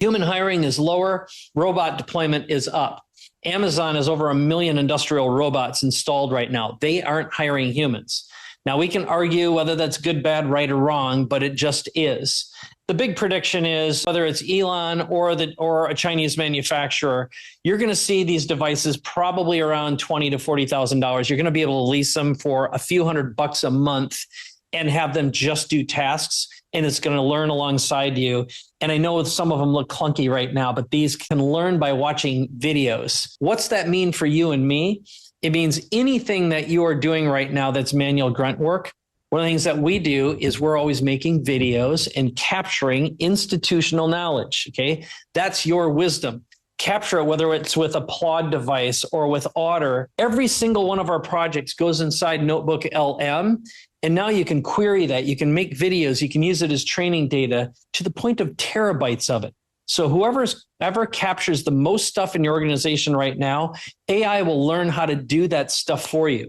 Human hiring is lower, robot deployment is up. Amazon has over 1 million industrial robots installed right now. They aren't hiring humans. Now, we can argue whether that's good, bad, right, or wrong, but it just is. The big prediction is whether it's Elon or a Chinese manufacturer, you're going to see these devices probably around $20,000 to $40,000. You're going to be able to lease them for a few $100 a month and have them just do tasks, and it's going to learn alongside you. And I know some of them look clunky right now, but these can learn by watching videos. What's that mean for you and me? It means anything that you are doing right now that's manual grunt work. One of the things that we do is we're always making videos and capturing institutional knowledge, okay? That's your wisdom. Capture it, whether it's with a Plaud device or with Otter. Every single one of our projects goes inside NotebookLM, and now you can query that. You can make videos. You can use it as training data to the point of terabytes of it. So whoever's ever captures the most stuff in your organization right now, AI will learn how to do that stuff for you.